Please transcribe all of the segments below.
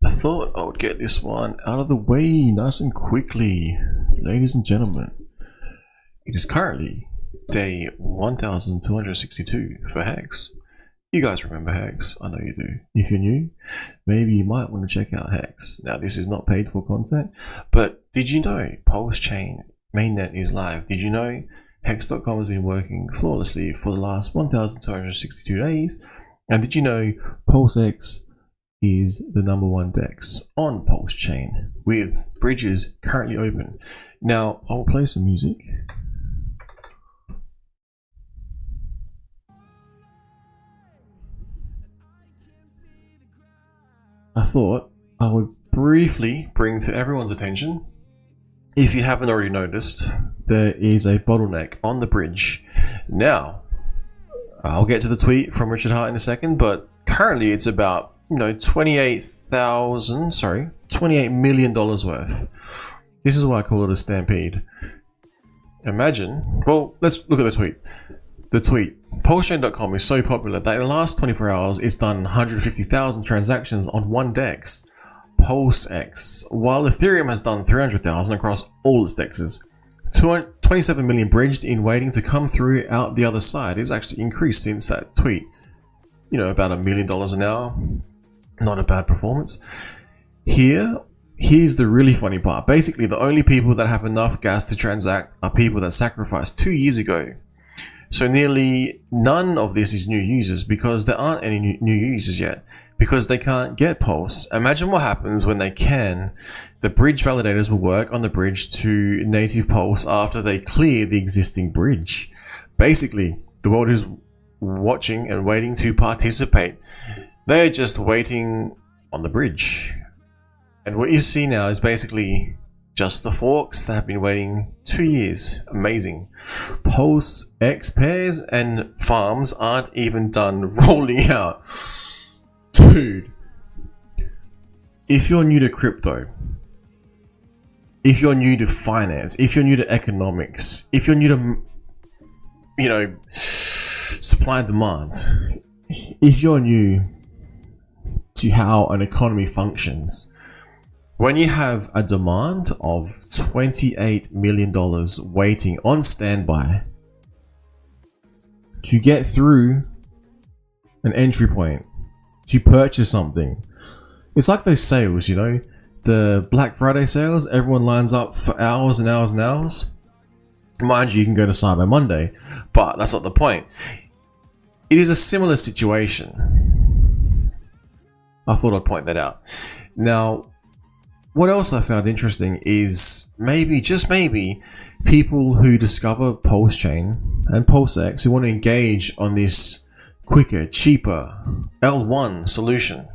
I thought I would get this one out of the way nice and quickly. Ladies and gentlemen, it is currently day 1262 for Hex. You guys remember Hex? I know you do. If you're new, maybe you might want to check out Hex. Now, this is not paid for content, but did you know Pulsechain mainnet is live? Did you know Hex.com has been working flawlessly for the last 1262 days? And did you know PulseX is the #1 DEX on Pulsechain with bridges currently open? Now, I'll play some music. I thought I would briefly bring to everyone's attention, if you haven't already noticed, there is a bottleneck on the bridge. Now, I'll get to the tweet from Richard Hart in a second, but currently it's about, $28 million worth. This is why I call it a stampede. Imagine, well, let's look at the tweet. The tweet, Pulsechain.com is so popular that in the last 24 hours, it's done 150,000 transactions on one DEX, PulseX, while Ethereum has done 300,000 across all its DEXs. 27 million bridged in waiting to come through out the other side. It's actually increased since that tweet. About $1 million an hour. Not a bad performance. Here's the really funny part. Basically, the only people that have enough gas to transact are people that sacrificed 2 years ago. So nearly none of this is new users, because there aren't any new users yet, because they can't get Pulse. Imagine what happens when they can. The bridge validators will work on the bridge to native Pulse after they clear the existing bridge. Basically, the world is watching and waiting to participate. They're just waiting on the bridge. And what you see now is basically just the forks that have been waiting 2 years. Amazing. PulseX pairs and farms aren't even done rolling out. Dude, if you're new to crypto, if you're new to finance, if you're new to economics, if you're new to, supply and demand, if you're new to how an economy functions, when you have a demand of $28 million waiting on standby to get through an entry point, to purchase something, it's like those sales, the Black Friday sales. Everyone lines up for hours and hours and hours. Mind you, you can go to Cyber Monday, but that's not the point. It is a similar situation. I thought I'd point that out. Now, what else I found interesting is maybe, just maybe, people who discover Pulsechain and PulseX who want to engage on this quicker, cheaper L1 solution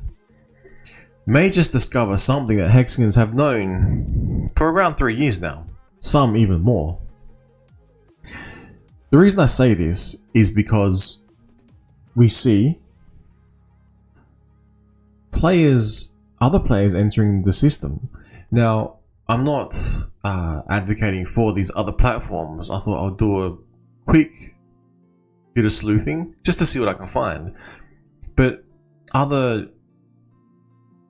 may just discover something that hexagons have known for around 3 years now, some even more. The reason I say this is because we see other players entering the system. Now, I'm not advocating for these other platforms. I thought I'll do a quick bit of sleuthing just to see what I can find. But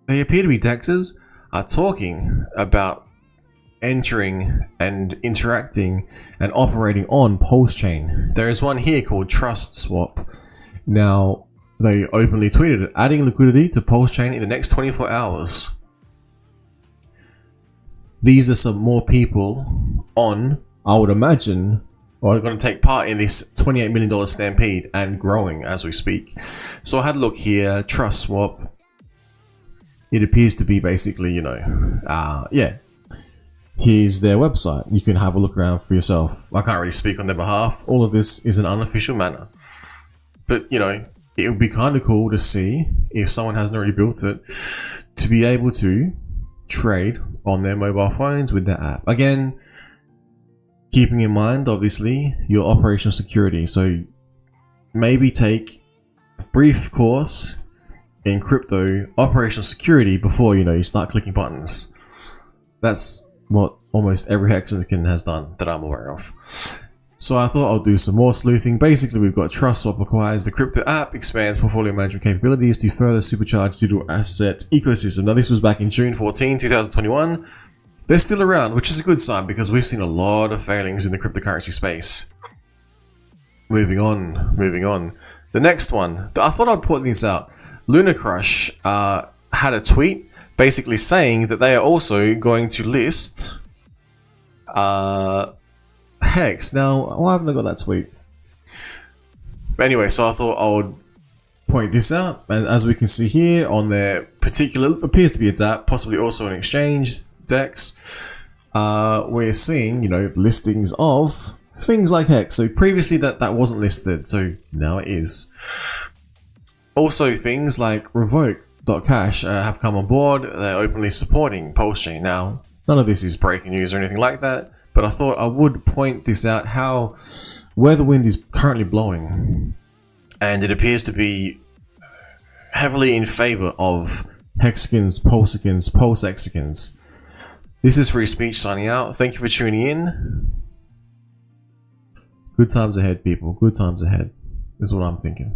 they appear to be DEXs are talking about entering and interacting and operating on Pulsechain. There is one here called Trust Swap. Now, they openly tweeted adding liquidity to Pulsechain in the next 24 hours. These are some more people on, I would imagine, are going to take part in this $28 million stampede and growing as we speak. So I had a look here, Trust Swap. It appears to be basically, here's their website. You can have a look around for yourself. I can't really speak on their behalf. All of this is an unofficial manner. But, it would be kind of cool to see, if someone hasn't already built it, to be able to trade on their mobile phones with their app. Again, keeping in mind, obviously, your operational security. So maybe take a brief course in crypto operational security before, you start clicking buttons. That's what almost every hexagon has done that I'm aware of. So I thought I'll do some more sleuthing. Basically, we've got Trust Swap acquires the crypto app, expands portfolio management capabilities to further supercharge digital asset ecosystem. Now, this was back in June 14, 2021. They're still around, which is a good sign because we've seen a lot of failings in the cryptocurrency space. Moving on. The next one, I thought I'd point this out. Luna Crush had a tweet basically saying that they are also going to list Hex. Now, why haven't I got that tweet? But anyway, so I thought I would point this out. And as we can see here on their particular, appears to be a DApp, possibly also an exchange, DEX, we're seeing, listings of things like Hex. So previously that wasn't listed, so now it is. Also, things like Revoke.cash have come on board. They're openly supporting Pulsechain. Now, none of this is breaking news or anything like that, but I thought I would point this out, where the wind is currently blowing. And it appears to be heavily in favor of Hexagons, Pulsecons, PulseXicons. This is Free Speech signing out. Thank you for tuning in. Good times ahead, people. Good times ahead is what I'm thinking.